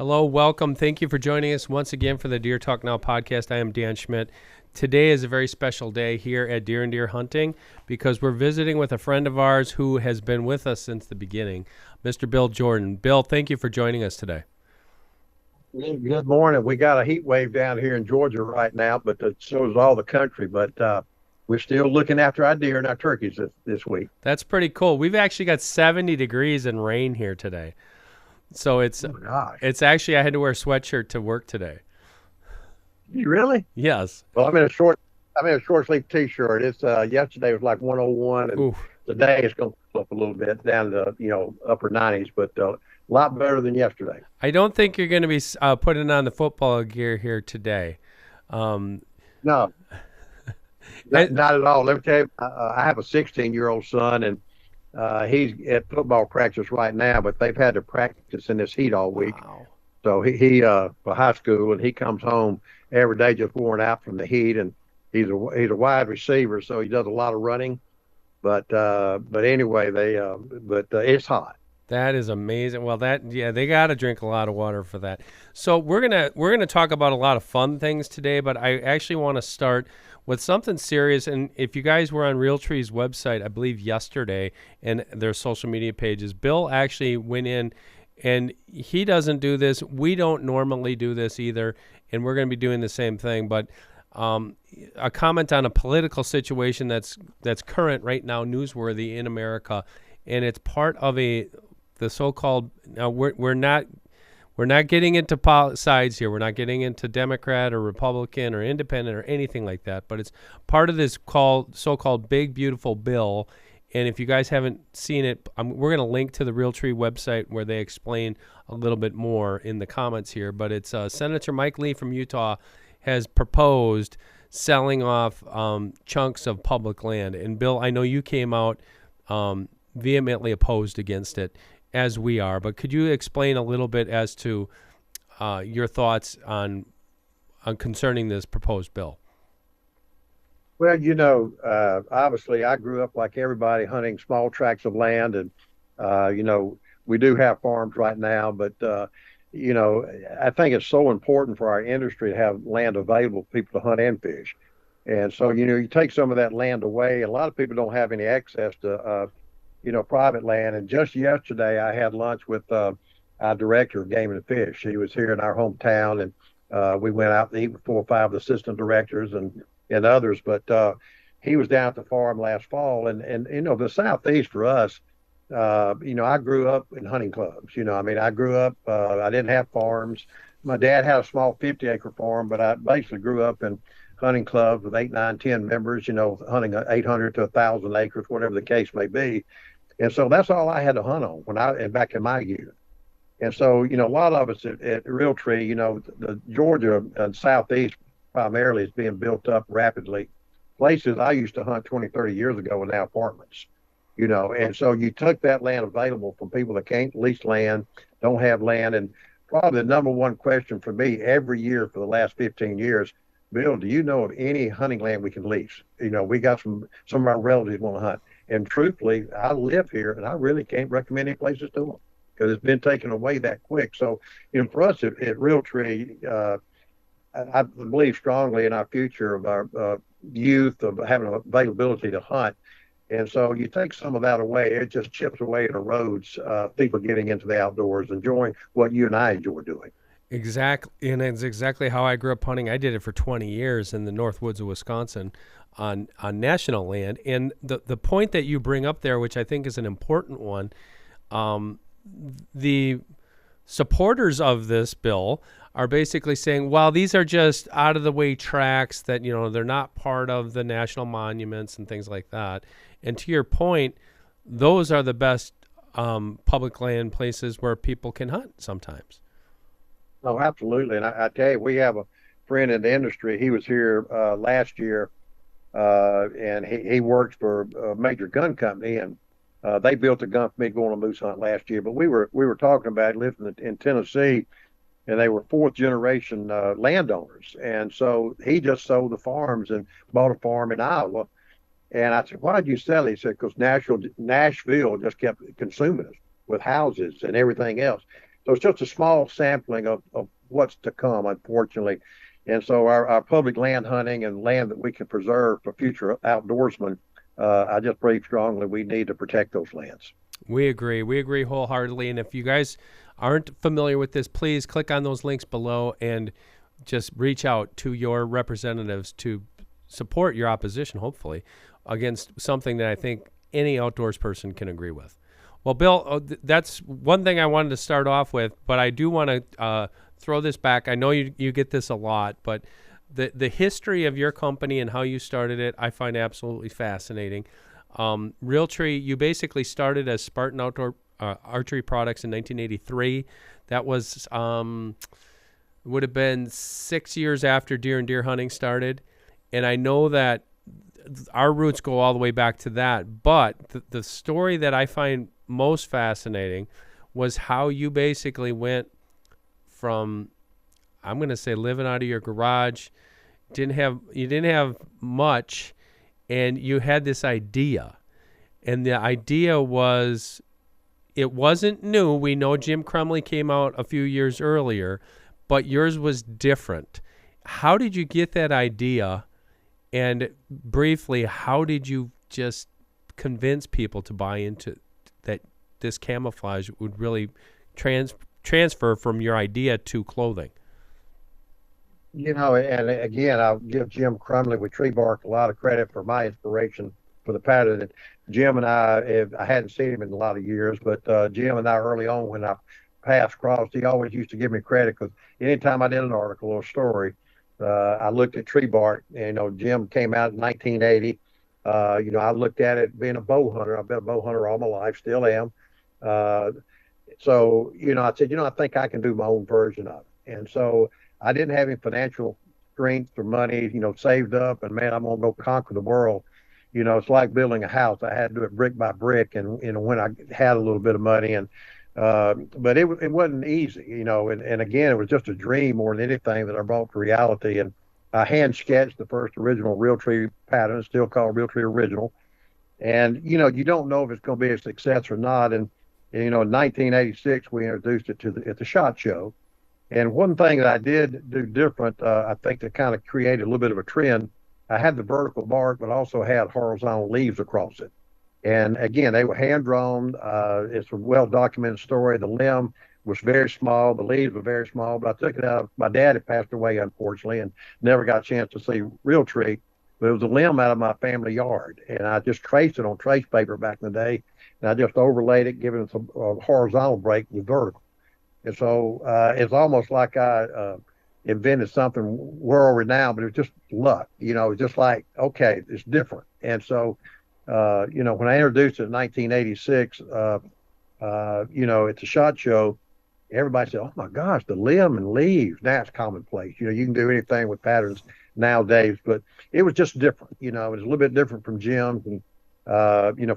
Hello, welcome. Thank you for joining us once again for the Deer Talk Now podcast. I am Dan Schmidt. Today is a very special day here at Deer and Deer Hunting because we're visiting with a friend of ours who has been with us since the beginning, Mr. Bill Jordan. Bill, thank you for joining us today. Good morning. We got a heat wave down here in Georgia right now, but so is all the country. But we're still looking after our deer and our turkeys this week. That's pretty cool. We've actually got 70 degrees and rain here today. So it's actually, I had to wear a sweatshirt to work today. You really? Yes. Well, I'm in a short sleeve T-shirt. It's yesterday was like 101, and Oof. today it's going to cool up a little bit down to upper 90s, but a lot better than yesterday. I don't think you're going to be putting on the football gear here today. No, not at all. Let me tell you, I have a 16-year-old son, and he's at football practice right now, but they've had to practice in this heat all week. Wow. So he for high school, and he comes home every day just worn out from the heat, and he's a wide receiver, so he does a lot of running. But anyway, it's hot. That is amazing. Well, they got to drink a lot of water for that. So we're gonna talk about a lot of fun things today, but I actually want to start with something serious. And if you guys were on Realtree's website, I believe yesterday, and their social media pages, Bill actually went in, and he doesn't do this. We don't normally do this either, and we're going to be doing the same thing. But a comment on a political situation that's current right now, newsworthy in America, and it's part of the so-called. Now we're not getting into sides here. We're not getting into Democrat or Republican or independent or anything like that. But it's part of this so-called Big Beautiful Bill. And if you guys haven't seen it, we're going to link to the Realtree website where they explain a little bit more in the comments here. But it's Senator Mike Lee from Utah has proposed selling off chunks of public land. And Bill, I know you came out vehemently opposed against it, as we are. But could you explain a little bit as to your thoughts on concerning this proposed bill? Well, obviously I grew up like everybody hunting small tracts of land, and we do have farms right now, but I think it's so important for our industry to have land available for people to hunt and fish. And so, you take some of that land away, a lot of people don't have any access to private land. And just yesterday I had lunch with our director of Game and Fish. He was here in our hometown, and we went out to eat with 4 or 5 assistant directors and others. But he was down at the farm last fall, and the Southeast for us, I grew up in hunting clubs. I grew up, I didn't have farms. My dad had a small 50-acre farm, but I basically grew up in hunting clubs with 8, 9, 10 members, hunting 800 to 1,000 acres, whatever the case may be. And so that's all I had to hunt on back in my youth. And so, a lot of us at Realtree, the Georgia and Southeast primarily is being built up rapidly. Places I used to hunt 20, 30 years ago are now apartments, and so you took that land available from people that can't lease land, don't have land. And probably the number one question for me every year for the last 15 years, Bill, do you know of any hunting land we can lease? We got some of our relatives want to hunt. And truthfully, I live here, and I really can't recommend any places to them because it's been taken away that quick. So, for us at Realtree, I believe strongly in our future of our youth, of having availability to hunt. And so you take some of that away, it just chips away and erodes people getting into the outdoors, enjoying what you and I enjoy doing. Exactly, and it's exactly how I grew up hunting. I did it for 20 years in the North Woods of Wisconsin on national land. And the point that you bring up there, which I think is an important one, the supporters of this bill are basically saying, well, these are just out of the way tracts that, they're not part of the national monuments and things like that. And to your point, those are the best public land places where people can hunt sometimes. Oh, absolutely. And I tell you, we have a friend in the industry. He was here last year, and he works for a major gun company, and they built a gun for me to go on a moose hunt last year. But we were talking about living in Tennessee, and they were 4th generation landowners. And so he just sold the farms and bought a farm in Iowa. And I said, why did you sell it? He said, because Nashville just kept consuming us with houses and everything else. So it's just a small sampling of what's to come, unfortunately. And so our public land hunting and land that we can preserve for future outdoorsmen, I just believe strongly we need to protect those lands. We agree. We agree wholeheartedly. And if you guys aren't familiar with this, please click on those links below and just reach out to your representatives to support your opposition, hopefully, against something that I think any outdoors person can agree with. Well, Bill, that's one thing I wanted to start off with, but I do want to throw this back. I know you get this a lot, but the history of your company and how you started it, I find absolutely fascinating. Realtree, you basically started as Spartan Outdoor Archery Products in 1983. That was would have been 6 years after deer and deer hunting started, and I know that our roots go all the way back to that. But the story that I find most fascinating was how you basically went from, I'm going to say, living out of your garage, you didn't have much, and you had this idea. And the idea was, it wasn't new. We know Jim Crumley came out a few years earlier, but yours was different. How did you get that idea? And briefly, how did you just convince people to buy into that this camouflage would really transfer from your idea to clothing? And again, I'll give Jim Crumley with Tree Bark a lot of credit for my inspiration for the pattern. And Jim and I hadn't seen him in a lot of years, but Jim and I early on when I paths crossed, he always used to give me credit because anytime I did an article or story, I looked at Tree Bark. And, Jim came out in 1980. I looked at it being a bow hunter. I've been a bow hunter all my life, still am. So, I said, I think I can do my own version of it. And so I didn't have any financial strength or money, saved up. And man, I'm going to go conquer the world. It's like building a house. I had to do it brick by brick. And, when I had a little bit of money but it wasn't easy, and again, it was just a dream more than anything that I brought to reality. And I hand sketched the first original Realtree pattern, still called Realtree Original. And, you don't know if it's going to be a success or not. And in 1986, we introduced it at the SHOT Show. And one thing that I did do different, I think, that kind of created a little bit of a trend, I had the vertical bark, but also had horizontal leaves across it. And again, they were hand drawn. It's a well documented story. The limb was very small. The leaves were very small, but I took it out. My dad had passed away, unfortunately, and never got a chance to see Realtree. But it was a limb out of my family yard. And I just traced it on trace paper back in the day. And I just overlaid it, giving it some horizontal break with vertical. And so it's almost like I invented something world renowned, but it was just luck. It's just like, okay, it's different. And so, when I introduced it in 1986, at the SHOT Show, everybody said, "Oh my gosh, the limb and leaves, that's commonplace. You can do anything with patterns nowadays." But it was just different. It was a little bit different from Jim's and,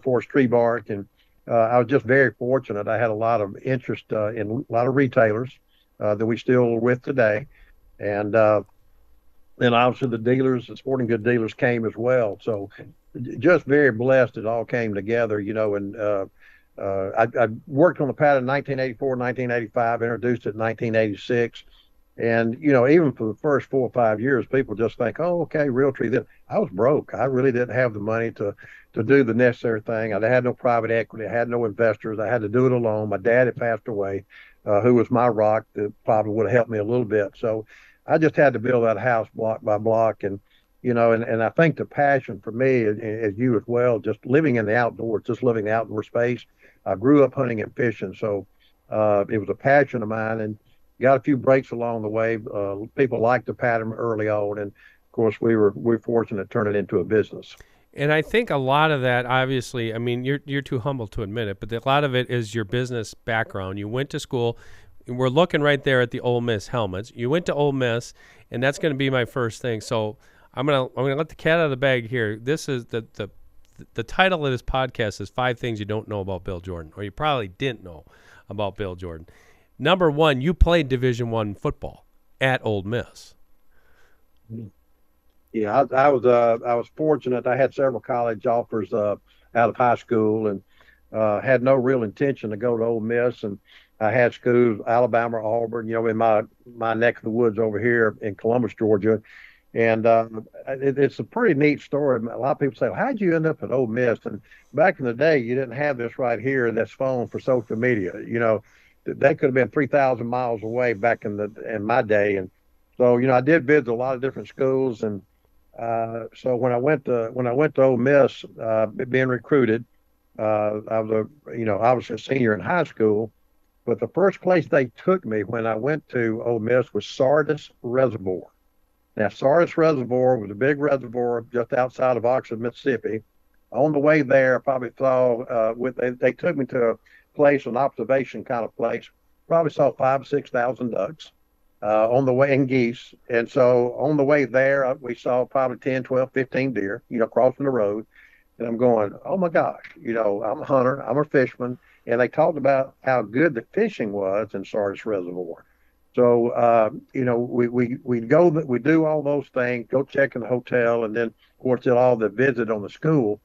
Forest Tree Bark. And I was just very fortunate. I had a lot of interest in a lot of retailers that we still are with today. And then obviously the dealers, the sporting good dealers came as well. So just very blessed it all came together, and I worked on the pattern in 1984, 1985, introduced it in 1986. And, even for the first 4 or 5 years, people just think, oh, okay, Realtree. Then I was broke. I really didn't have the money to do the necessary thing. I had no private equity. I had no investors. I had to do it alone. My dad had passed away, who was my rock that probably would have helped me a little bit. So I just had to build that house block by block. And, and I think the passion for me, as you as well, just living in the outdoors, just living the outdoor space. I grew up hunting and fishing. So it was a passion of mine, and got a few breaks along the way. People liked the pattern early on. And of course, we were fortunate to turn it into a business. And I think a lot of that, obviously, I mean, you're too humble to admit it, but a lot of it is your business background. You went to school. We're looking right there at the Ole Miss helmets. You went to Ole Miss, and that's going to be my first thing. So I'm gonna let the cat out of the bag here. This is the title of this podcast is 5 Things You Don't Know About Bill Jordan, or you probably didn't know about Bill Jordan. Number 1, you played Division I football at Ole Miss. Yeah, I was fortunate. I had several college offers out of high school, and had no real intention to go to Ole Miss. And I had schools, Alabama, Auburn, in my neck of the woods over here in Columbus, Georgia. And it's a pretty neat story. A lot of people say, well, how'd you end up at Ole Miss? And back in the day, you didn't have this right here, this phone for social media. They could have been 3,000 miles away back in my day. And so, I did visit a lot of different schools. And so when I went to Ole Miss, being recruited, I was a senior in high school. But the first place they took me when I went to Ole Miss was Sardis Reservoir. Now, Sardis Reservoir was a big reservoir just outside of Oxford, Mississippi. On the way there, I probably saw, they took me to a place, an observation kind of place, probably saw 5,000 or 6,000 ducks on the way, and geese. And so on the way there, we saw probably 10, 12, 15 deer, crossing the road. And I'm going, oh my gosh, I'm a hunter, I'm a fisherman. And they talked about how good the fishing was in Sardis Reservoir. So, we do all those things, go check in the hotel, and then, of course, did all the visit on the school.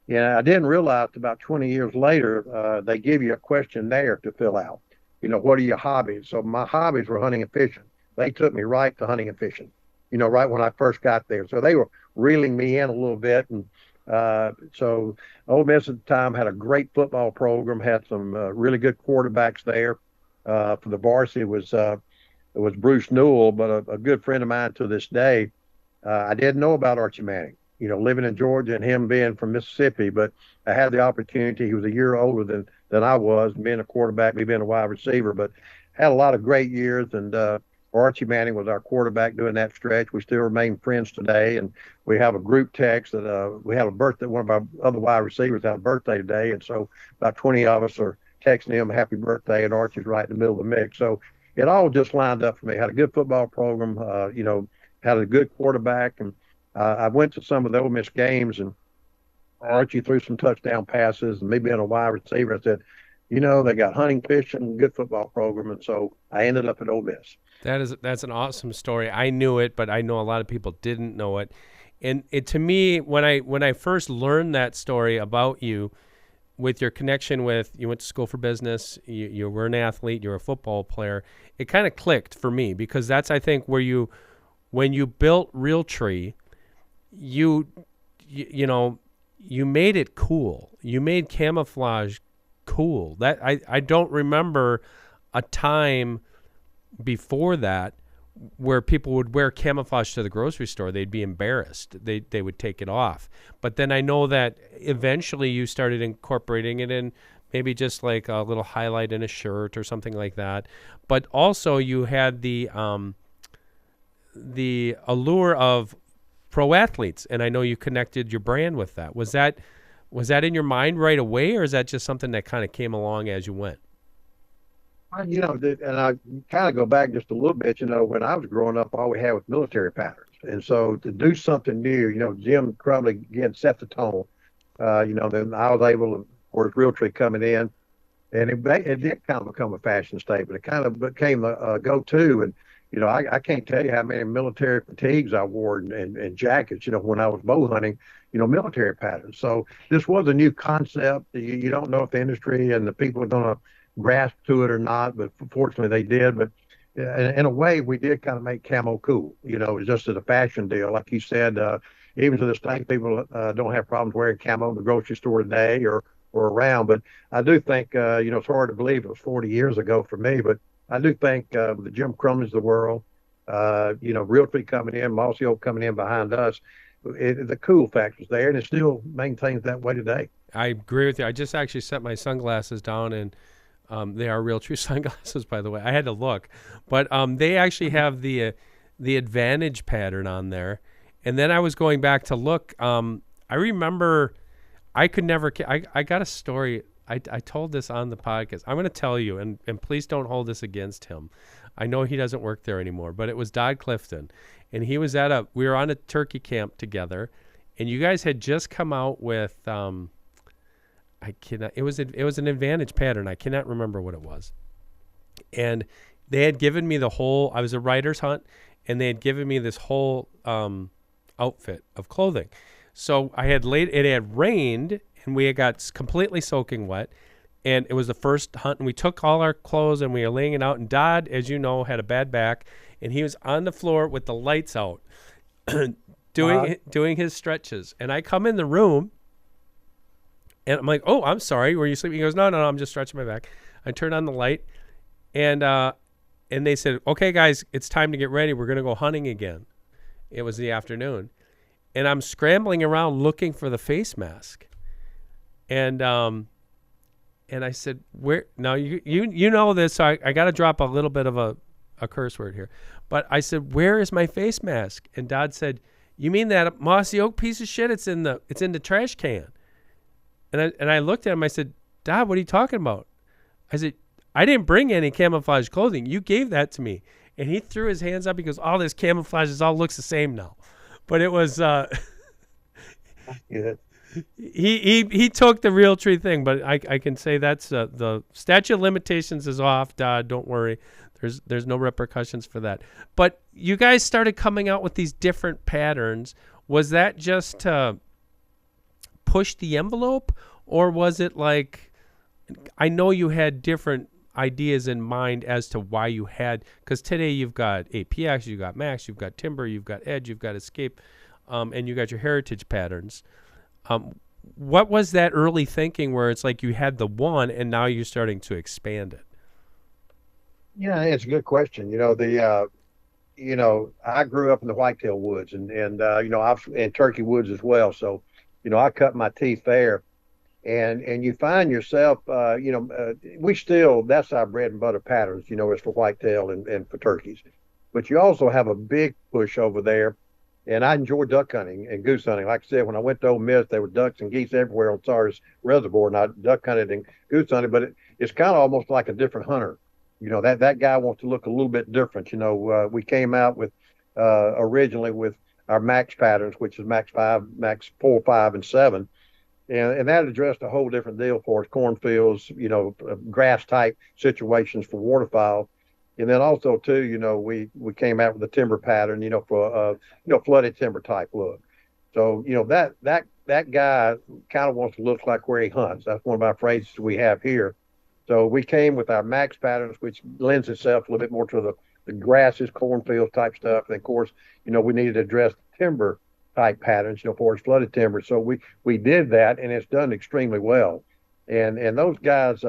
Yeah, I didn't realize about 20 years later, they give you a questionnaire to fill out. What are your hobbies? So my hobbies were hunting and fishing. They took me right to hunting and fishing, right when I first got there. So they were reeling me in a little bit. And so Ole Miss at the time had a great football program, had some really good quarterbacks there. For the varsity it was Bruce Newell, but a good friend of mine to this day. I didn't know about Archie Manning, living in Georgia and him being from Mississippi, but I had the opportunity. He was a year older than I was, being a quarterback, me being a wide receiver, but had a lot of great years. And Archie Manning was our quarterback during that stretch. We still remain friends today, and we have a group text that we have a birthday. One of our other wide receivers had a birthday today, and so about 20 of us are texting him happy birthday, and Archie's right in the middle of the mix. So it all just lined up for me. Had a good football program, had a good quarterback, and I went to some of the Ole Miss games, and Archie threw some touchdown passes, and me being a wide receiver, I said, they got hunting, fishing, good football program, and so I ended up at Ole Miss. That's an awesome story. I knew it, but I know a lot of people didn't know it. And to me, when I first learned that story about you, with your connection with, you went to school for business, you were an athlete, you're a football player, it kind of clicked for me, because that's, I think, where when you built Realtree, you made it cool. You made camouflage cool. That I don't remember a time before that where people would wear camouflage to the grocery store. They'd be embarrassed. They would take it off. But then I know that eventually you started incorporating it in maybe just like a little highlight in a shirt or something like that. But also you had the allure of pro athletes, and I know you connected your brand with that. Was that in your mind right away, or is that just something that kind of came along as you went? And I kind of go back just a little bit. When I was growing up, all we had was military patterns, and so to do something new, Jim probably again set the tone. Then I was able to, of course, Realtree coming in, and it did kind of become a fashion statement. It kind of became a go-to, and I can't tell you how many military fatigues I wore and jackets. When I was bow hunting, military patterns. So this was a new concept. You don't know if the industry and the people are going to grasp to it or not, but fortunately they did. But in a way, we did kind of make camo cool. It was just as a fashion deal, like you said. Even to this day, people don't have problems wearing camo in the grocery store today or around. But I do think it's hard to believe it was 40 years ago for me, but I do think the Jim Crumleys of the world, Realtree coming in, Mossy Oak coming in behind us, the cool factor's there, and it still maintains that way today. I agree with you. I just actually set my sunglasses down, and they are Realtree sunglasses, by the way. I had to look, but they actually have the Advantage pattern on there. And then I was going back to look. I remember I could never. I got a story. I told this on the podcast. I'm going to tell you, and please don't hold this against him. I know he doesn't work there anymore, but it was Dodd Clifton, and he was we were on a turkey camp together, and you guys had just come out with it was an Advantage pattern. I cannot remember what it was. And they had given me I was a writer's hunt, and they had given me this whole outfit of clothing. So it had rained, and we had got completely soaking wet, And it was the first hunt, and we took all our clothes and we were laying it out. And Dodd, as you know, had a bad back, and he was on the floor with the lights out, doing his stretches. And I come in the room, and I'm like, "Oh, I'm sorry. Were you sleeping?" He goes, "No, I'm just stretching my back." I turned on the light, and they said, "Okay, guys, it's time to get ready. We're gonna go hunting again." It was the afternoon, and I'm scrambling around looking for the face mask, and I said, "Where?" Now you know this, so I got to drop a little bit of a curse word here, but I said, "Where is my face mask?" And Dodd said, "You mean that mossy oak piece of shit? It's in the trash can." And I looked at him. I said, "Dodd, what are you talking about?" I said, "I didn't bring any camouflage clothing. You gave that to me." And he threw his hands up. He goes, "All this camouflage all looks the same now." But it was Good. he took the Realtree thing, but I can say that's the statute of limitations is off. Don't worry, there's no repercussions for that. But you guys started coming out with these different patterns. Was that just to push the envelope, or was it like, I know you had different ideas in mind as to why you had, because today you've got APX, you've got Max, you've got Timber, you've got Edge, you've got Escape, and you got your heritage patterns. What was that early thinking where it's like you had the one and now you're starting to expand it? Yeah, it's a good question. I grew up in the whitetail woods and I've in turkey woods as well. So, I cut my teeth there, and you find yourself, we still, that's our bread and butter patterns, is for whitetail and for turkeys. But you also have a big push over there. And I enjoy duck hunting and goose hunting. Like I said, when I went to Ole Miss, there were ducks and geese everywhere on Sars Reservoir, and I duck hunted and goose hunted. But it's kind of almost like a different hunter. That guy wants to look a little bit different. We came out with originally with our max patterns, which is max 5, max 4, 5, and 7, and that addressed a whole different deal for us: cornfields, grass type situations for waterfowl. And then also too, we came out with the timber pattern, for flooded timber type look. So that guy kind of wants to look like where he hunts. That's one of our phrases we have here. So we came with our max patterns, which lends itself a little bit more to the grasses, cornfields type stuff. And of course, we needed to address timber type patterns, for its flooded timber. So we did that, and it's done extremely well. And those guys.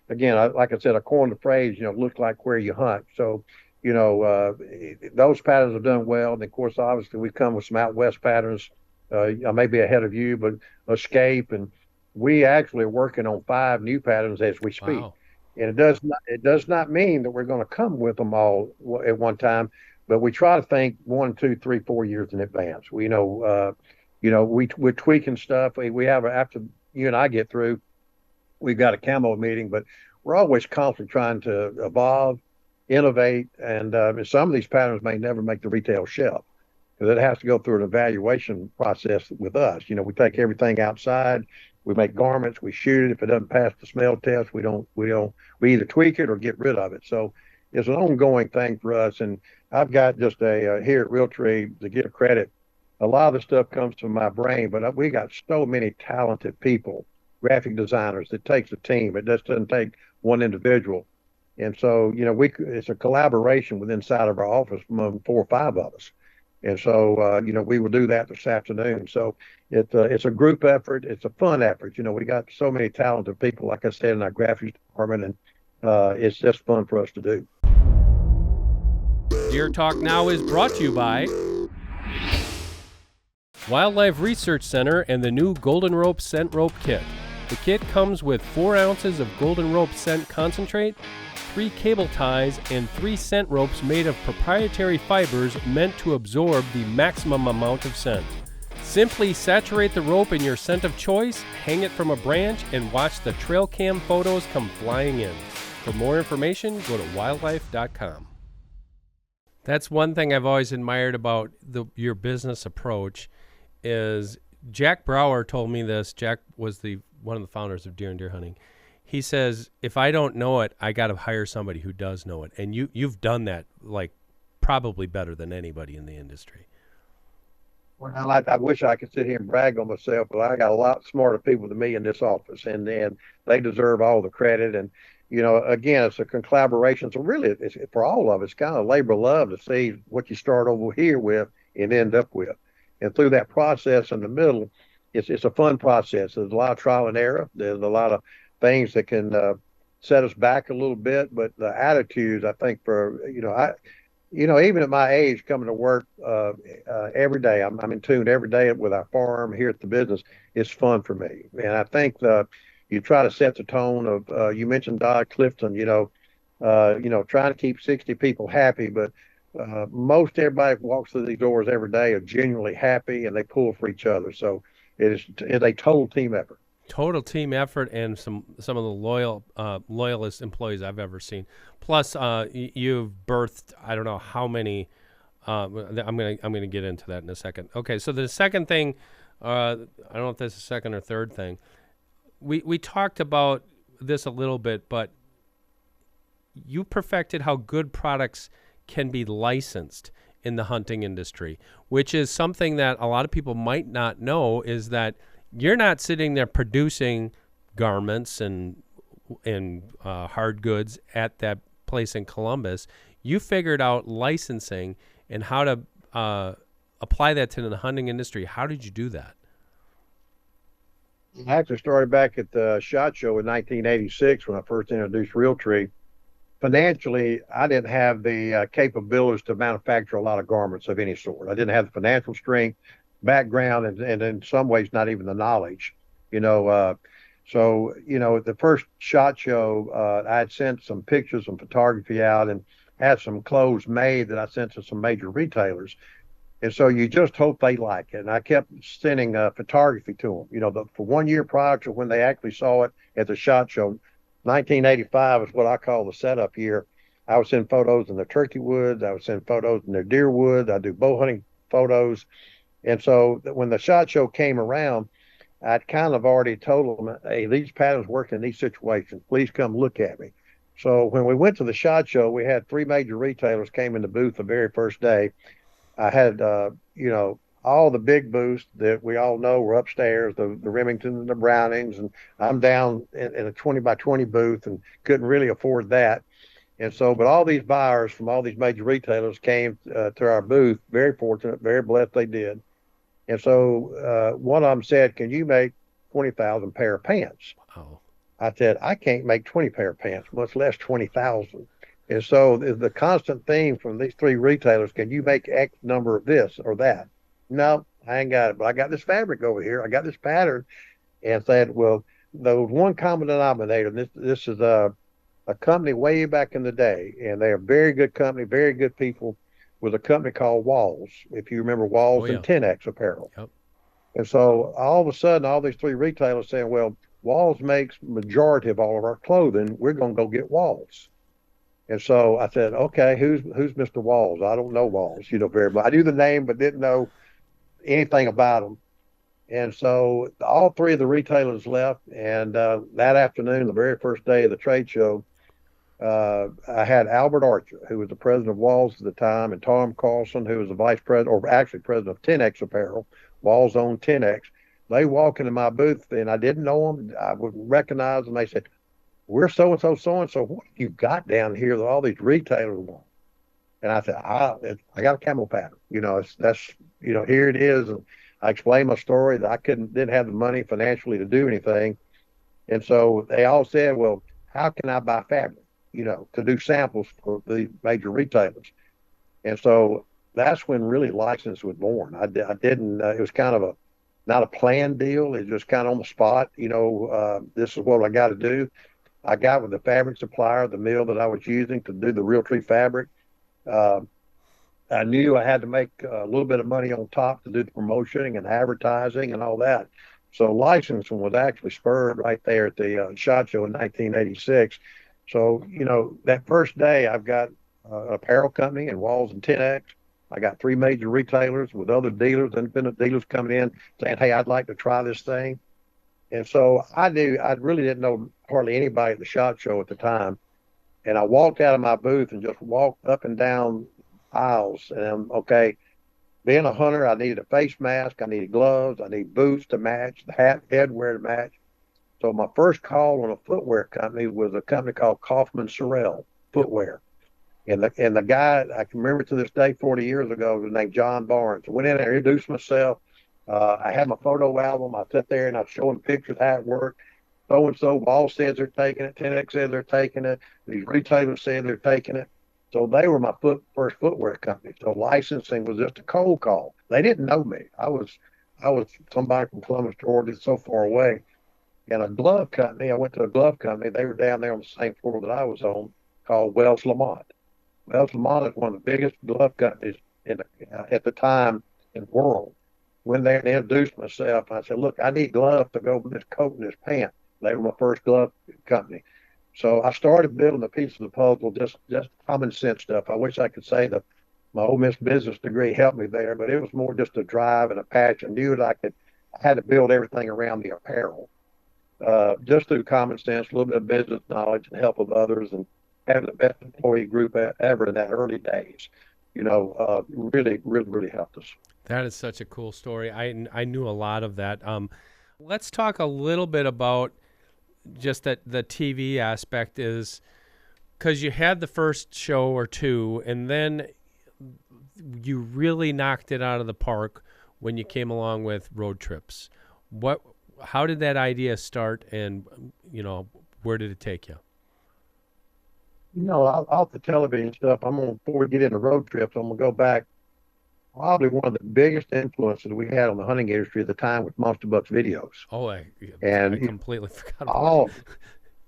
Again, like I said, I coined the phrase, look like where you hunt. So, those patterns have done well. And of course, obviously, we've come with some out west patterns. I may be ahead of you, but Escape, and we actually are working on 5 new patterns as we speak. Wow. And it does not mean that we're going to come with them all at one time, but we try to think 1, 2, 3, 4 years in advance. We're tweaking stuff. We have, after you and I get through, we've got a camo meeting, but we're always constantly trying to evolve, innovate, and some of these patterns may never make the retail shelf because it has to go through an evaluation process with us. We take everything outside, we make garments, we shoot it. If it doesn't pass the smell test, we either tweak it or get rid of it. So it's an ongoing thing for us. And I've got just here at Realtree, to give credit, a lot of the stuff comes from my brain, but we got so many talented people, graphic designers. It takes a team. It just doesn't take one individual. And so, it's a collaboration with inside of our office from 4 or 5 of us. And so, we will do that this afternoon. So it's a group effort. It's a fun effort. We got so many talented people, like I said, in our graphics department, and it's just fun for us to do. Deer Talk Now is brought to you by Wildlife Research Center and the new Golden Rope Scent Rope Kit. The kit comes with 4 ounces of golden rope scent concentrate, 3 cable ties, and 3 scent ropes made of proprietary fibers meant to absorb the maximum amount of scent. Simply saturate the rope in your scent of choice, hang it from a branch, and watch the trail cam photos come flying in. For more information, go to wildlife.com. That's one thing I've always admired about your business approach is Jack Brower told me this. Jack was one of the founders of Deer and Deer Hunting. He says, if I don't know it, I got to hire somebody who does know it. And you've done that like probably better than anybody in the industry. Well, I wish I could sit here and brag on myself, but I got a lot smarter people than me in this office, and they deserve all the credit. And again, it's a collaboration. So really, it's for all of us, kind of labor of love to see what you start over here with and end up with. And through that process in the middle, it's a fun process. There's a lot of trial and error. There's a lot of things that can set us back a little bit, but the attitudes, I think, for even at my age, coming to work every day, I'm in tune every day with our farm here at the business. It's fun for me, and I think you try to set the tone of. You mentioned Dodd Clifton, trying to keep 60 people happy, but most everybody who walks through these doors every day are genuinely happy, and they pull for each other. So it's a total team effort. Total team effort and some of the loyalist employees I've ever seen. Plus, you've birthed I don't know how many. I'm gonna get into that in a second. Okay, so the second thing, I don't know if that's the second or third thing. We talked about this a little bit, but you perfected how good products can be licensed in the hunting industry, which is something that a lot of people might not know. Is that you're not sitting there producing garments and hard goods at that place in Columbus. You figured out licensing and how to apply that to the hunting industry. How did you do that? I actually started back at the SHOT Show in 1986 when I first introduced Realtree. Financially, I didn't have the capabilities to manufacture a lot of garments of any sort. I didn't have the financial strength, background, and in some ways, not even the knowledge. You know, the first SHOT Show, I had sent some pictures and photography out and had some clothes made that I sent to some major retailers. And so you just hope they like it. And I kept sending photography to them. For 1 year prior to when they actually saw it at the SHOT Show, 1985 is what I call the setup year. I would send photos in the turkey woods. I would send photos in their deer woods. I do bow hunting photos. And so when the SHOT Show came around, I'd kind of already told them, hey, these patterns work in these situations. Please come look at me. So when we went to the SHOT Show, we had three major retailers came in the booth the very first day. I had, all the big booths that we all know were upstairs, the Remingtons and the Brownings, and I'm down in a 20 by 20 booth and couldn't really afford that. And so, but all these buyers from all these major retailers came to our booth, very fortunate, very blessed they did. And so one of them said, can you make 20,000 pair of pants? Oh, I said, I can't make 20 pair of pants, much less 20,000. And so the constant theme from these three retailers, can you make X number of this or that? No, I ain't got it, but I got this fabric over here. I got this pattern. And said, well, there was one common denominator. This is a company way back in the day, and they're a very good company, very good people, was a company called Walls, if you remember oh Walls and yeah. 10X apparel. Yep. And so all of a sudden, all these three retailers saying, well, Walls makes majority of all of our clothing. We're going to go get Walls. And so I said, okay, who's Mr. Walls? I don't know Walls, very much. I knew the name, but didn't know anything about them. And so all three of the retailers left. And that afternoon, the very first day of the trade show, I had Albert Archer, who was the president of Walls at the time, and Tom Carlson, who was the vice president, or actually president of 10X Apparel. Walls owned 10X. They walk into my booth, and I didn't know them. I would recognize them. They said, we're so and so. What have you got down here that all these retailers want? And I said, I got a camel pattern. Here it is. And I explained my story that I didn't have the money financially to do anything. And so they all said, well, how can I buy fabric, to do samples for the major retailers? And so that's when really license was born. I didn't, it was kind of not a planned deal. It was just kind of on the spot, this is what I got to do. I got with the fabric supplier, the mill that I was using to do the Realtree fabric. Uh, I knew I had to make a little bit of money on top to do the promotion and advertising and all that. So licensing was actually spurred right there at the SHOT Show in 1986. So, that first day I've got an apparel company and Walls and 10X. I got three major retailers with other dealers, independent dealers coming in saying, hey, I'd like to try this thing. And so I really didn't know hardly anybody at the SHOT Show at the time. And I walked out of my booth and just walked up and down aisles. And okay, being a hunter, I needed a face mask, I needed gloves, I needed boots to match, the hat, headwear to match. So my first call on a footwear company was a company called Kaufman Sorrell Yep. Footwear. And the guy I can remember to this day, 40 years ago, was named John Barnes. I went in there, introduced myself. I had my photo album. I sat there and I was showing pictures how it worked. So and so all says they're taking it. 10X says they're taking it. These retailers say they're taking it. So they were my first footwear company. So licensing was just a cold call. They didn't know me. I was somebody from Columbus, Georgia, so far away. And a glove company, I went to a glove company. They were down there on the same floor that I was on, called Wells Lamont. Wells Lamont is one of the biggest glove companies at the time in the world. Went there and introduced myself. I said, "Look, I need gloves to go with this coat and this pant." They were my first glove company. So I started building a piece of the puzzle, just common sense stuff. I wish I could say that my Ole Miss business degree helped me there, but it was more just a drive and a passion. Knew that I had to build everything around the apparel, just through common sense, a little bit of business knowledge, and help of others, and having the best employee group ever in that early days. Really, really, really helped us. That is such a cool story. I knew a lot of that. Let's talk a little bit about just that the TV aspect is because you had the first show or two, and then you really knocked it out of the park when you came along with road trips. How did that idea start, and where did it take you? Off the television stuff, before we get into road trips, I'm gonna go back. Probably one of the biggest influences we had on the hunting industry at the time was Monster Bucks videos. Oh, I And completely forgot about all, that.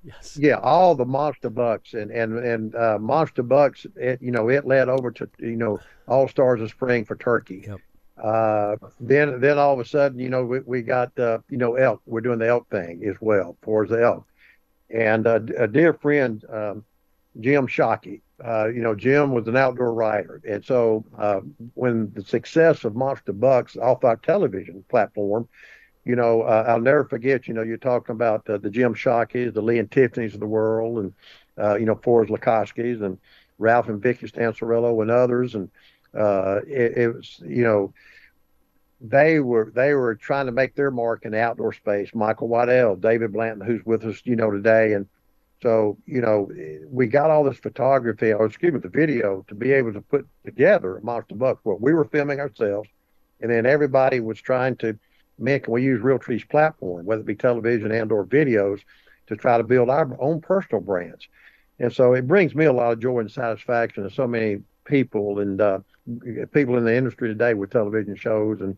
Yes. yeah, all the Monster Bucks and Monster Bucks, it led over to, All Stars of Spring for turkey. Yep. Then all of a sudden, we got, elk. We're doing the elk thing as well, for the elk. And a dear friend, Jim Shockey. Jim was an outdoor writer. And so when the success of Monster Bucks off our television platform, I'll never forget, you're talking about the Jim Shockeys, the Lee and Tiffany's of the world, and, Forrest Lakoskis and Ralph and Vicky Stancerillo and others. And it was, they were trying to make their mark in the outdoor space. Michael Waddell, David Blanton, who's with us, today. And so, we got all this photography, or excuse me, the video to be able to put together a Monster Buck where we were filming ourselves. And then everybody was trying to can we use Realtree's platform, whether it be television and or videos, to try to build our own personal brands. And so it brings me a lot of joy and satisfaction that so many people and people in the industry today with television shows and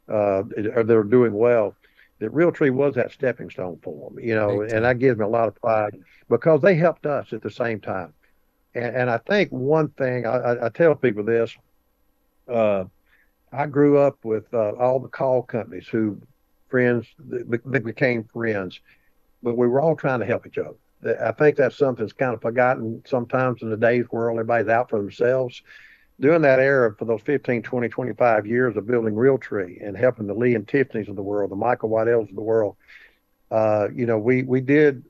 they're doing well, that Realtree was that stepping stone for them, and that gives me a lot of pride because they helped us at the same time. And I think one thing I tell people this, I grew up with all the call companies friends that became friends, but we were all trying to help each other. I think that's something that's kind of forgotten sometimes in today's world. Everybody's out for themselves. During that era, for those 15, 20, 25 years of building Realtree and helping the Lee and Tiffany's of the world, the Michael Whitells of the world, we did.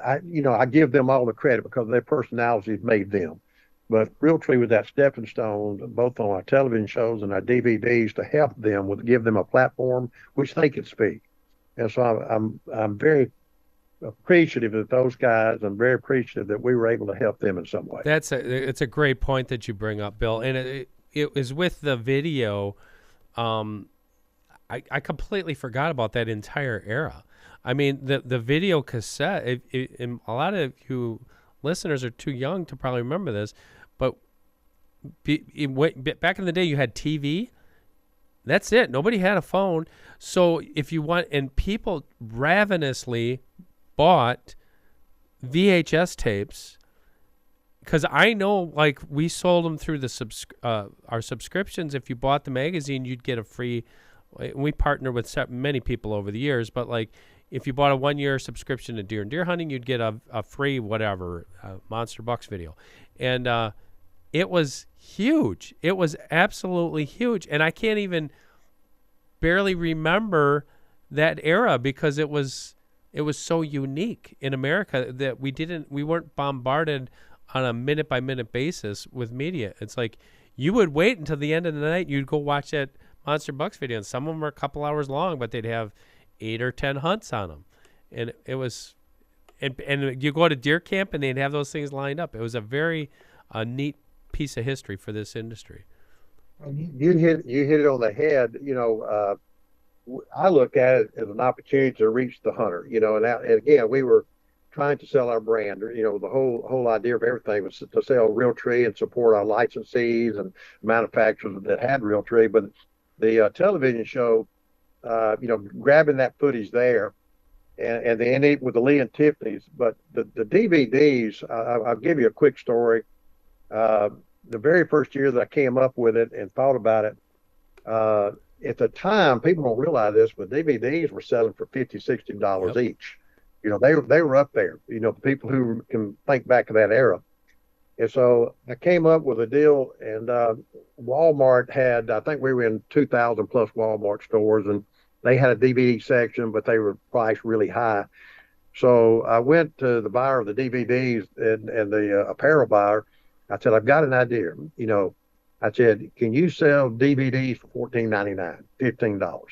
I give them all the credit because their personalities made them. But Realtree was that stepping stone, both on our television shows and our DVDs, to help them give them a platform which they could speak. And so I'm very appreciative of those guys. I'm very appreciative that we were able to help them in some way. It's a great point that you bring up, Bill. And it was with the video. I completely forgot about that entire era. I mean, the video cassette. And a lot of you listeners are too young to probably remember this, but back in the day, you had TV. That's it. Nobody had a phone. So if you want, and people ravenously bought VHS tapes, because I know, like, we sold them through our subscriptions. If you bought the magazine, you'd get a free. We partnered with many people over the years, but like, if you bought a 1-year subscription to Deer and Deer Hunting, you'd get a free whatever Monster Bucks video, and it was huge. It was absolutely huge, and I can't even barely remember that era because it was so unique in America that we weren't bombarded on a minute by minute basis with media. It's like you would wait until the end of the night. You'd go watch that Monster Bucks video, and some of them were a couple hours long, but they'd have 8 or 10 hunts on them, and it was, and you go to deer camp, and they'd have those things lined up. It was a very neat piece of history for this industry. You hit it on the head. I look at it as an opportunity to reach the hunter. And again, we were trying to sell our brand. The whole idea of everything was to sell Realtree and support our licensees and manufacturers that had Realtree. But the television show, grabbing that footage there, and then it with the Lee and Tiffany's. But the DVDs, I'll give you a quick story. The very first year that I came up with it and thought about it, at the time, people don't realize this, but DVDs were selling for $50, $60 each. They were up there. People who can think back to that era. And so I came up with a deal, and Walmart had, I think we were in 2,000 plus Walmart stores, and they had a DVD section, but they were priced really high. So I went to the buyer of the DVDs and the apparel buyer. I said, I've got an idea. I said, can you sell DVDs for $14.99, $15?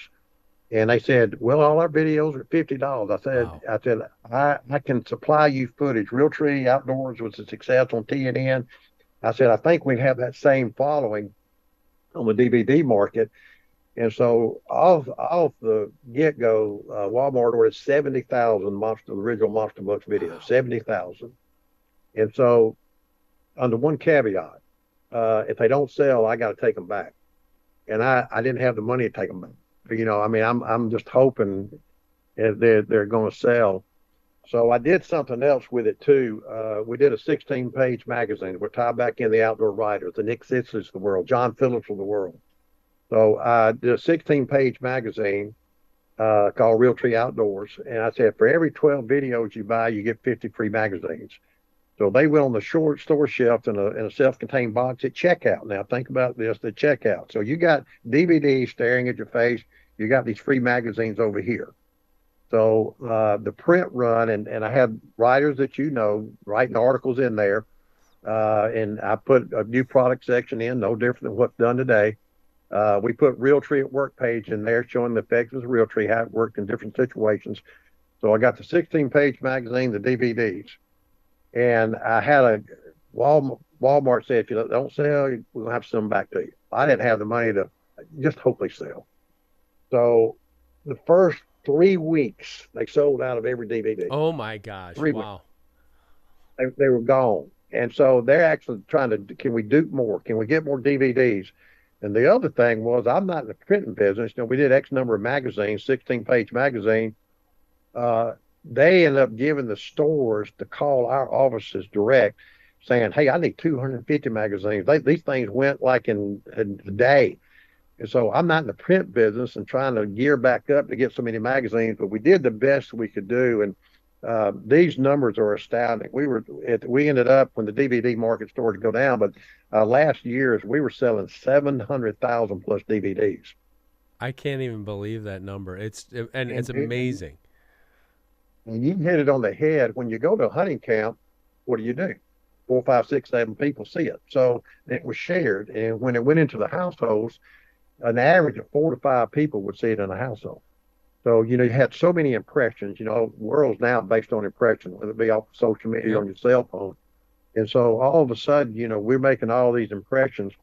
And they said, well, all our videos are $50. I can supply you footage. Realtree Outdoors was a success on TNN. I said, I think we have that same following on the DVD market. And so off the get-go, Walmart ordered 70,000 original Monster Bucks videos, 70,000. And so under one caveat, if they don't sell, I got to take them back. And I didn't have the money to take them back. I'm just hoping they're going to sell. So I did something else with it too. We did a 16-page magazine. We're tied back in the outdoor writers, the Nick Sitzlers of the world, John Phillips of the world. So I did a 16-page magazine called Realtree Outdoors. And I said, for every 12 videos you buy, you get 50 free magazines. So they went on the store shelf in a self-contained box at checkout. Now think about this, the checkout. So you got DVDs staring at your face. You got these free magazines over here. So the print run, and I had writers that writing articles in there. And I put a new product section in, no different than what's done today. We put Realtree at Work page in there showing the effects of Realtree, how it worked in different situations. So I got the 16-page magazine, the DVDs. And I had Walmart said, if you don't sell, we're going to have to send them back to you. I didn't have the money to just hopefully sell. So the first 3 weeks, they sold out of every DVD. Oh, my gosh. Wow. They were gone. And so they're actually trying to, can we do more? Can we get more DVDs? And the other thing was, I'm not in the printing business. We did X number of magazines, 16-page magazine. They ended up giving the stores to call our offices direct, saying, hey, I need 250 magazines. These things went like in a day. And so I'm not in the print business and trying to gear back up to get so many magazines, but we did the best we could do. And these numbers are astounding. We ended up, when the DVD market started to go down, but last year we were selling 700,000 plus DVDs. I can't even believe that number. It's amazing. And you hit it on the head. When you go to a hunting camp, what do? 4, 5, 6, 7 people see it. So it was shared. And when it went into the households, an average of 4 to 5 people would see it in a household. So, you had so many impressions. The world's now based on impressions, whether it be off social media, on your cell phone. And so all of a sudden, we're making all these impressions.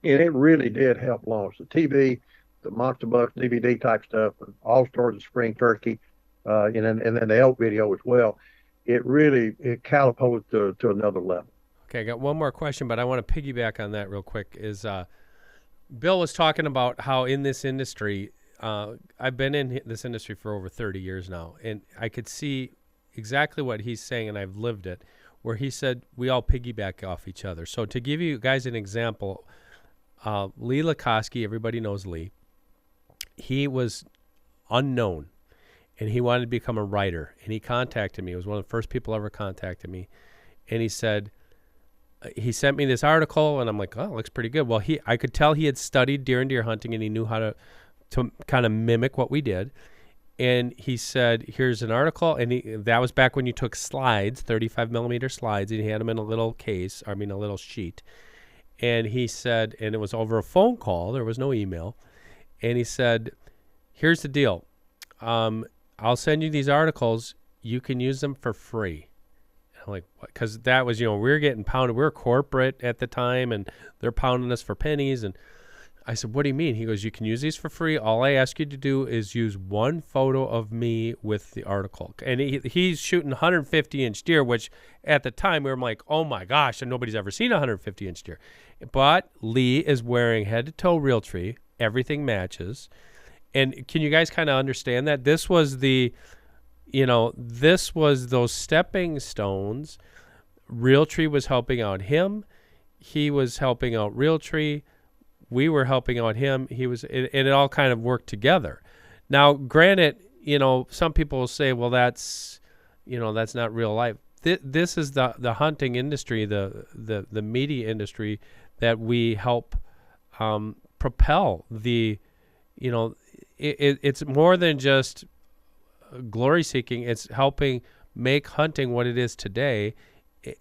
And it really did help launch the TV, the Monster Bucks, DVD type stuff, All Stars of Spring Turkey. And then the elk video as well. It catapulted to another level. Okay, I got one more question, but I want to piggyback on that real quick. Bill was talking about how in this industry, I've been in this industry for over 30 years now, and I could see exactly what he's saying, and I've lived it, where he said we all piggyback off each other. So to give you guys an example, Lee Lakoski, everybody knows Lee. He was unknown. And he wanted to become a writer. And he contacted me. It was one of the first people ever contacted me. And he said, he sent me this article, and I'm like, oh, it looks pretty good. Well, I could tell he had studied deer and deer hunting, and he knew how to kind of mimic what we did. And he said, here's an article. And that was back when you took slides, 35 millimeter slides, and he had them in a little case, a little sheet. And he said, and it was over a phone call. There was no email. And he said, here's the deal. I'll send you these articles. You can use them for free. I'm like, what? Because that was, we were getting pounded. We were corporate at the time, and they're pounding us for pennies. And I said, what do you mean? He goes, you can use these for free. All I ask you to do is use one photo of me with the article. And he's shooting 150-inch deer, which at the time we were like, oh my gosh, and nobody's ever seen a 150-inch deer. But Lee is wearing head-to-toe Realtree. Everything matches. And can you guys kind of understand that? This was this was those stepping stones. Realtree was helping out him. He was helping out Realtree. We were helping out him. And it all kind of worked together. Now, granted, some people will say, well, that's not real life. This is the hunting industry, the media industry that we help propel. It's more than just glory seeking. It's helping make hunting what it is today,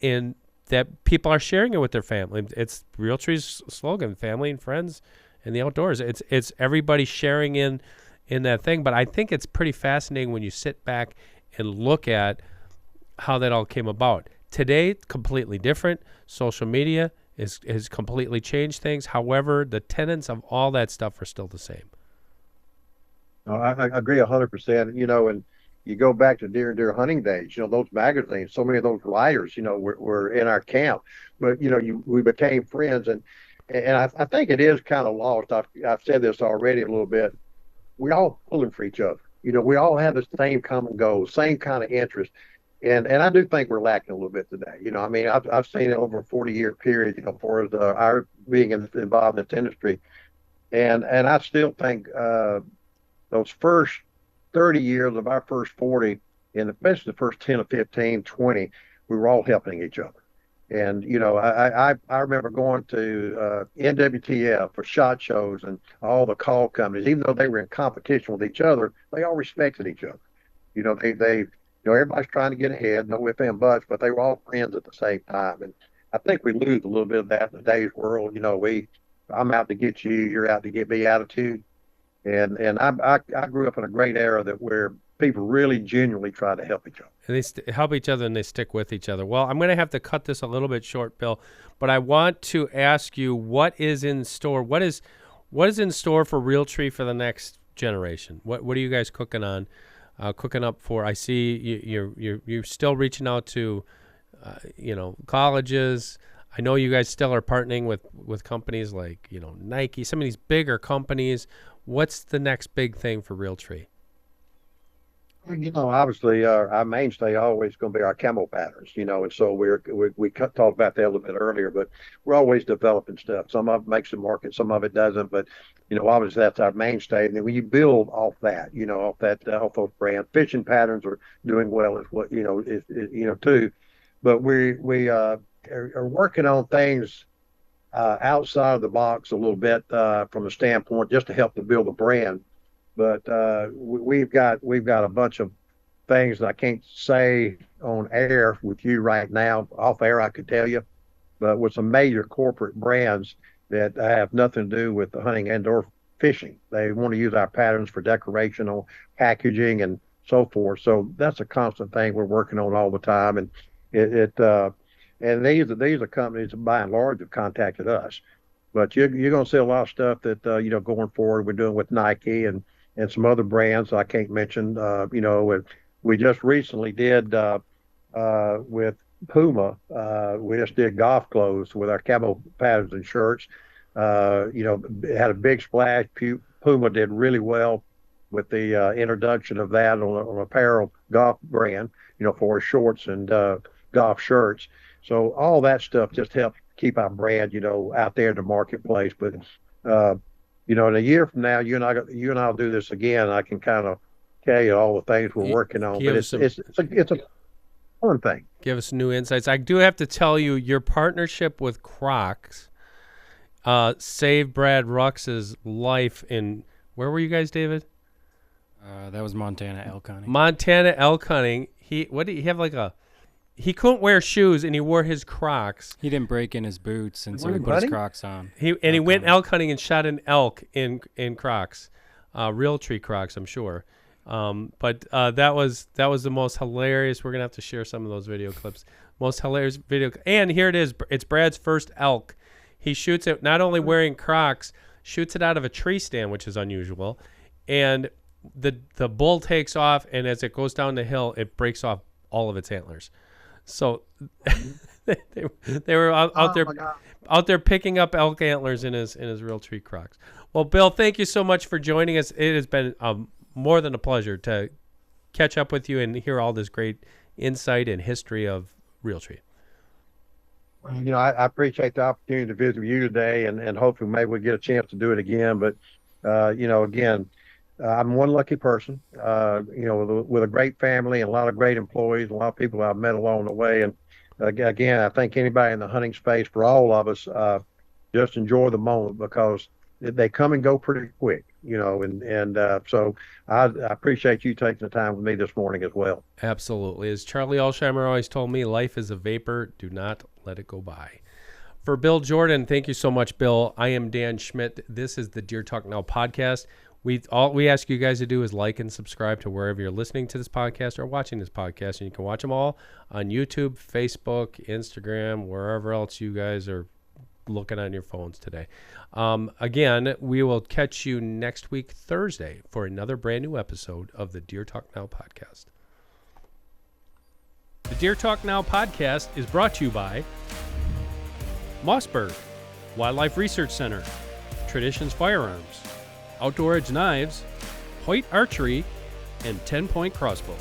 and that people are sharing it with their family. It's Realtree's slogan, family and friends and the outdoors. It's everybody sharing in that thing. But I think it's pretty fascinating when you sit back and look at how that all came about. Today, completely different. Social media has completely changed things. However, the tenets of all that stuff are still the same. No, I agree 100%. And you go back to deer hunting days, those magazines, so many of those writers, were in our camp, but we became friends, and I think it is kind of lost. I've said this already a little bit. We all pulling for each other. We all have the same common goals, same kind of interest, and I do think we're lacking a little bit today. I mean, I've seen it over a 40-year period, for our being involved in this industry, and I still think those first 30 years of our first 40, and especially the first 10 or 15, 20, we were all helping each other. And, I remember going to NWTF for SHOT Shows and all the call companies, even though they were in competition with each other, they all respected each other. Everybody's trying to get ahead, no ifs and buts, but they were all friends at the same time. And I think we lose a little bit of that in today's world. I'm out to get you, you're out to get me attitude. And I grew up in a great era where people really genuinely try to help each other. And they help each other and they stick with each other. Well, I'm going to have to cut this a little bit short, Bill, but I want to ask you what is in store. What is in store for Realtree for the next generation? What are you guys cooking on? Cooking up for? I see you're still reaching out to colleges. I know you guys still are partnering with companies like Nike, some of these bigger companies. What's the next big thing for Realtree? Obviously, our mainstay always going to be our camo patterns, and so we talked about that a little bit earlier, but we're always developing stuff. Some of it makes the market, some of it doesn't, but obviously that's our mainstay. And then when you build off that, off those brands, fishing patterns are doing well as what too. But we are working on things outside of the box a little bit from the standpoint just to help to build a brand. But we've got a bunch of things that I can't say on air with you right now. Off air, I could tell you, but with some major corporate brands that have nothing to do with the hunting and/or fishing. They want to use our patterns for decorational packaging and so forth. So that's a constant thing we're working on all the time, and and these are companies that by and large have contacted us. But you're going to see a lot of stuff that going forward we're doing with Nike and some other brands I can't mention. And we just recently did with Puma. We just did golf clothes with our camo patterns and shirts. It had a big splash. Puma did really well with the introduction of that on apparel golf brand. For shorts and golf shirts. So all that stuff just helps keep our brand, out there in the marketplace. But in a year from now, you and I will do this again. I can kind of tell you all the things we're working on. But it's a fun thing. Give us new insights. I do have to tell you, your partnership with Crocs saved Brad Rux's life in, where were you guys, David? That was Montana elk hunting. Montana elk hunting. What did he have, like a he couldn't wear shoes, and he wore his Crocs. He didn't break in his boots, and so he Went put his hunting? Crocs on. He went elk hunting and shot an elk in Crocs, Realtree Crocs, I'm sure. But that was the most hilarious. We're gonna have to share some of those video clips. Most hilarious video. And here it is. It's Brad's first elk. He shoots it not only wearing Crocs, shoots it out of a tree stand, which is unusual, and the bull takes off, and as it goes down the hill, it breaks off all of its antlers. So they were out there picking up elk antlers in his Realtree Crocs. Well, Bill, thank you so much for joining us. It has been more than a pleasure to catch up with you and hear all this great insight and history of Realtree. I appreciate the opportunity to visit with you today, and hopefully maybe we get a chance to do it again. But again, I'm one lucky person, with a great family and a lot of great employees, and a lot of people I've met along the way. And again, I think anybody in the hunting space, for all of us, just enjoy the moment, because they come and go pretty quick, so I appreciate you taking the time with me this morning as well. Absolutely. As Charlie Alsheimer always told me, life is a vapor. Do not let it go by. For Bill Jordan, thank you so much, Bill. I am Dan Schmidt. This is the Deer Talk Now podcast. All we ask you guys to do is like and subscribe to wherever you're listening to this podcast or watching this podcast. And you can watch them all on YouTube, Facebook, Instagram, wherever else you guys are looking on your phones today. Again, we will catch you next week, Thursday, for another brand new episode of the Deer Talk Now podcast. The Deer Talk Now podcast is brought to you by Mossberg, Wildlife Research Center, Traditions Firearms, Outdoor Edge Knives, Hoyt Archery, and 10 Point Crossbows.